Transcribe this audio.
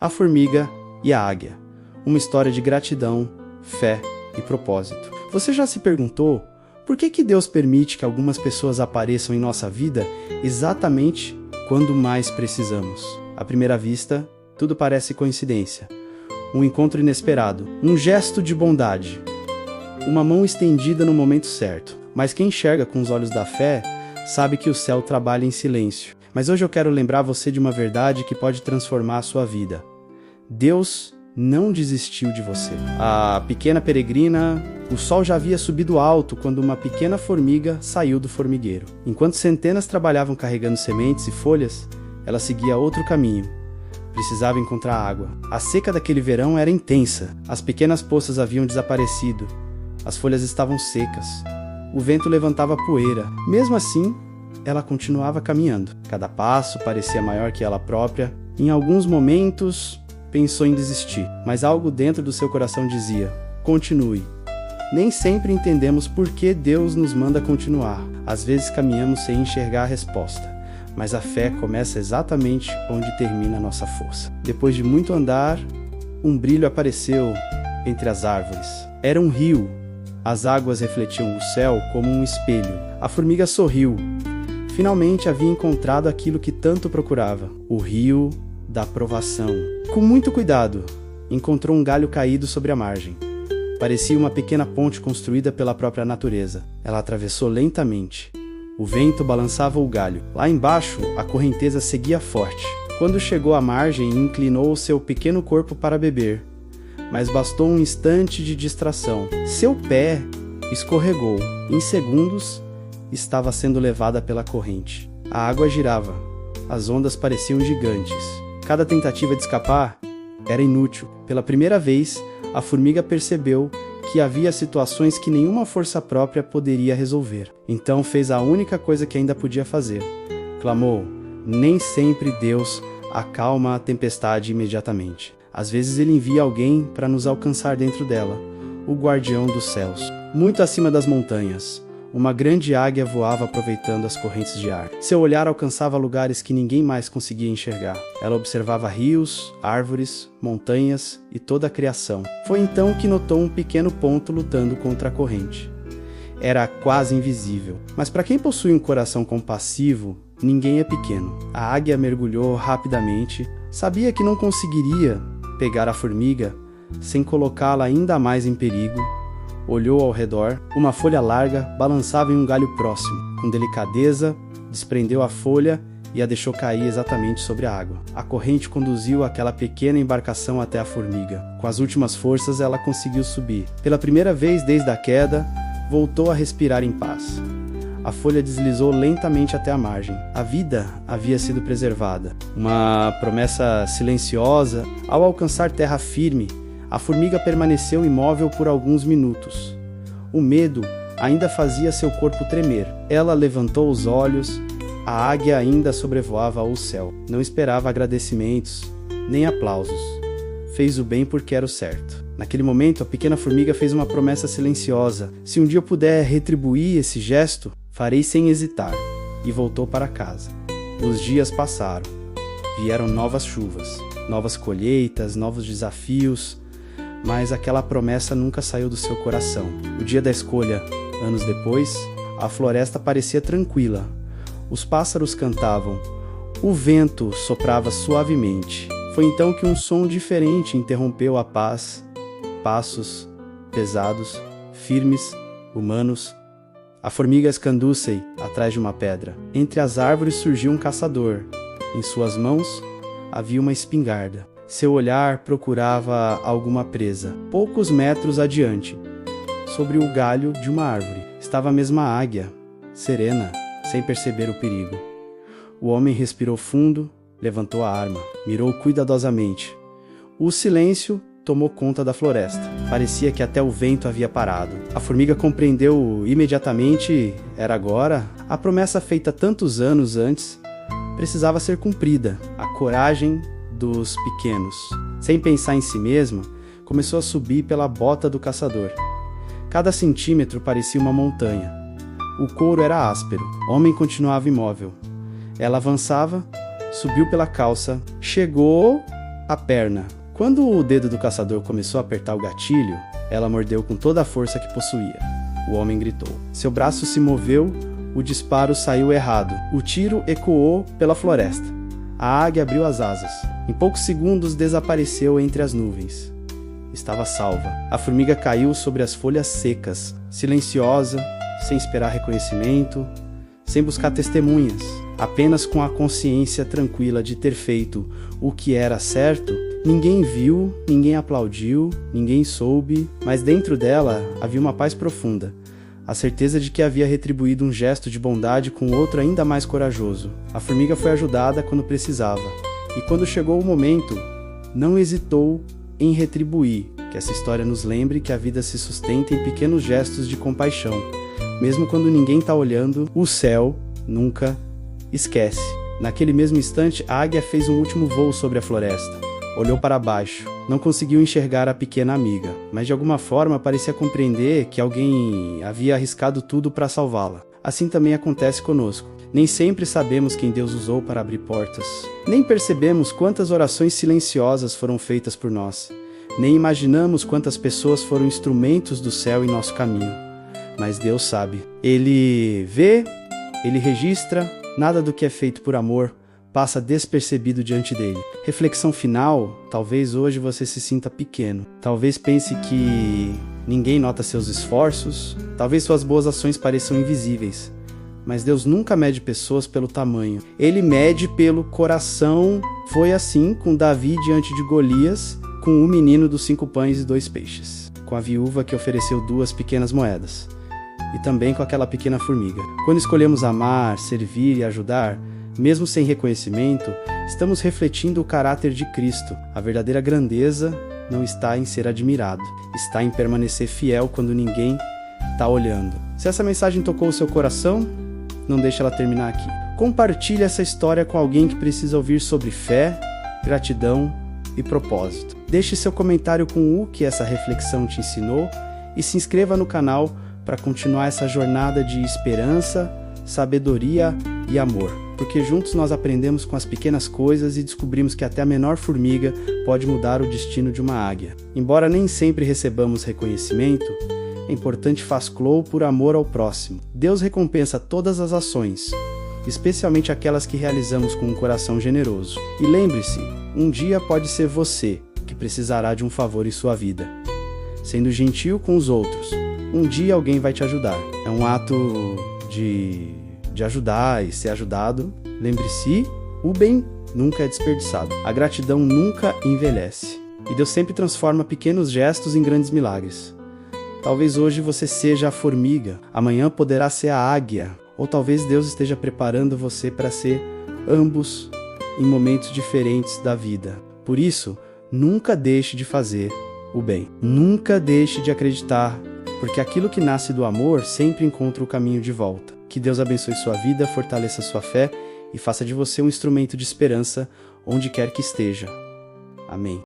A formiga e a águia. Uma história de gratidão, fé e propósito. Você já se perguntou por que Deus permite que algumas pessoas apareçam em nossa vida exatamente quando mais precisamos? À primeira vista, tudo parece coincidência. Um encontro inesperado, um gesto de bondade, uma mão estendida no momento certo. Mas quem enxerga com os olhos da fé sabe que o céu trabalha em silêncio. Mas hoje eu quero lembrar você de uma verdade que pode transformar a sua vida. Deus não desistiu de você. A pequena peregrina, o sol já havia subido alto quando uma pequena formiga saiu do formigueiro. Enquanto centenas trabalhavam carregando sementes e folhas, ela seguia outro caminho. Precisava encontrar água. A seca daquele verão era intensa. As pequenas poças haviam desaparecido. As folhas estavam secas. O vento levantava poeira. Mesmo assim, ela continuava caminhando. Cada passo parecia maior que ela própria. Em alguns momentos, pensou em desistir, mas algo dentro do seu coração dizia: continue. Nem sempre entendemos por que Deus nos manda continuar. Às vezes caminhamos sem enxergar a resposta, mas a fé começa exatamente onde termina a nossa força. Depois de muito andar, um brilho apareceu entre as árvores. Era um rio. As águas refletiam o céu como um espelho. A formiga sorriu. Finalmente havia encontrado aquilo que tanto procurava: o rio da provação. Com muito cuidado, encontrou um galho caído sobre a margem. Parecia uma pequena ponte construída pela própria natureza. Ela atravessou lentamente. O vento balançava o galho. Lá embaixo, a correnteza seguia forte. Quando chegou à margem, inclinou o seu pequeno corpo para beber. Mas bastou um instante de distração. Seu pé escorregou. Em segundos, estava sendo levada pela corrente. A água girava. As ondas pareciam gigantes. Cada tentativa de escapar era inútil. Pela primeira vez, a formiga percebeu que havia situações que nenhuma força própria poderia resolver. Então fez a única coisa que ainda podia fazer. Clamou: nem sempre Deus acalma a tempestade imediatamente. Às vezes ele envia alguém para nos alcançar dentro dela, o guardião dos céus. Muito acima das montanhas, uma grande águia voava aproveitando as correntes de ar. Seu olhar alcançava lugares que ninguém mais conseguia enxergar. Ela observava rios, árvores, montanhas e toda a criação. Foi então que notou um pequeno ponto lutando contra a corrente. Era quase invisível. Mas para quem possui um coração compassivo, ninguém é pequeno. A águia mergulhou rapidamente. Sabia que não conseguiria pegar a formiga sem colocá-la ainda mais em perigo. Olhou ao redor. Uma folha larga balançava em um galho próximo. Com delicadeza, desprendeu a folha e a deixou cair exatamente sobre a água. A corrente conduziu aquela pequena embarcação até a formiga. Com as últimas forças, ela conseguiu subir. Pela primeira vez desde a queda, voltou a respirar em paz. A folha deslizou lentamente até a margem. A vida havia sido preservada. Uma promessa silenciosa. Ao alcançar terra firme, a formiga permaneceu imóvel por alguns minutos. O medo ainda fazia seu corpo tremer. Ela levantou os olhos. A águia ainda sobrevoava o céu. Não esperava agradecimentos, nem aplausos. Fez o bem porque era o certo. Naquele momento, a pequena formiga fez uma promessa silenciosa. Se um dia eu puder retribuir esse gesto, farei sem hesitar. E voltou para casa. Os dias passaram. Vieram novas chuvas, novas colheitas, novos desafios. Mas aquela promessa nunca saiu do seu coração. O dia da escolha, anos depois, a floresta parecia tranquila. Os pássaros cantavam. O vento soprava suavemente. Foi então que um som diferente interrompeu a paz. Passos pesados, firmes, humanos. A formiga escandou-se atrás de uma pedra. Entre as árvores surgiu um caçador. Em suas mãos havia uma espingarda. Seu olhar procurava alguma presa. Poucos metros adiante, sobre o galho de uma árvore, estava a mesma águia, serena, sem perceber o perigo. O homem respirou fundo, levantou a arma, mirou cuidadosamente. O silêncio tomou conta da floresta. Parecia que até o vento havia parado. A formiga compreendeu imediatamente, era agora. A promessa feita tantos anos antes precisava ser cumprida. A coragem dos pequenos. Sem pensar em si mesma, começou a subir pela bota do caçador. Cada centímetro parecia uma montanha. O couro era áspero. O homem continuava imóvel. Ela avançava, subiu pela calça, chegou a perna. Quando o dedo do caçador começou a apertar o gatilho, ela mordeu com toda a força que possuía. O homem gritou. Seu braço se moveu, o disparo saiu errado. O tiro ecoou pela floresta. A águia abriu as asas. Em poucos segundos desapareceu entre as nuvens. Estava salva. A formiga caiu sobre as folhas secas, silenciosa, sem esperar reconhecimento, sem buscar testemunhas, apenas com a consciência tranquila de ter feito o que era certo. Ninguém viu, ninguém aplaudiu, ninguém soube, mas dentro dela havia uma paz profunda, a certeza de que havia retribuído um gesto de bondade com outro ainda mais corajoso. A formiga foi ajudada quando precisava, e quando chegou o momento, não hesitou em retribuir. Que essa história nos lembre que a vida se sustenta em pequenos gestos de compaixão. Mesmo quando ninguém está olhando, o céu nunca esquece. Naquele mesmo instante, a águia fez um último voo sobre a floresta. Olhou para baixo. Não conseguiu enxergar a pequena amiga, mas de alguma forma parecia compreender que alguém havia arriscado tudo para salvá-la. Assim também acontece conosco. Nem sempre sabemos quem Deus usou para abrir portas. Nem percebemos quantas orações silenciosas foram feitas por nós. Nem imaginamos quantas pessoas foram instrumentos do céu em nosso caminho. Mas Deus sabe. Ele vê, Ele registra, nada do que é feito por amor passa despercebido diante dele. Reflexão final, talvez hoje você se sinta pequeno. Talvez pense que ninguém nota seus esforços. Talvez suas boas ações pareçam invisíveis. Mas Deus nunca mede pessoas pelo tamanho. Ele mede pelo coração. Foi assim com Davi diante de Golias, com o menino dos 5 pães e 2 peixes, com a viúva que ofereceu 2 pequenas moedas, e também com aquela pequena formiga. Quando escolhemos amar, servir e ajudar, mesmo sem reconhecimento, estamos refletindo o caráter de Cristo. A verdadeira grandeza não está em ser admirado, está em permanecer fiel quando ninguém está olhando. Se essa mensagem tocou o seu coração, não deixe ela terminar aqui. Compartilhe essa história com alguém que precisa ouvir sobre fé, gratidão e propósito. Deixe seu comentário com o que essa reflexão te ensinou e se inscreva no canal para continuar essa jornada de esperança, sabedoria e amor. Porque juntos nós aprendemos com as pequenas coisas e descobrimos que até a menor formiga pode mudar o destino de uma águia. Embora nem sempre recebamos reconhecimento, é importante faz-lo por amor ao próximo. Deus recompensa todas as ações, especialmente aquelas que realizamos com um coração generoso. E lembre-se, um dia pode ser você que precisará de um favor em sua vida. Sendo gentil com os outros, um dia alguém vai te ajudar. É um ato de ajudar e ser ajudado. Lembre-se, o bem nunca é desperdiçado. A gratidão nunca envelhece. E Deus sempre transforma pequenos gestos em grandes milagres. Talvez hoje você seja a formiga, amanhã poderá ser a águia. Ou talvez Deus esteja preparando você para ser ambos em momentos diferentes da vida. Por isso, nunca deixe de fazer o bem. Nunca deixe de acreditar, porque aquilo que nasce do amor sempre encontra o caminho de volta. Que Deus abençoe sua vida, fortaleça sua fé e faça de você um instrumento de esperança onde quer que esteja. Amém.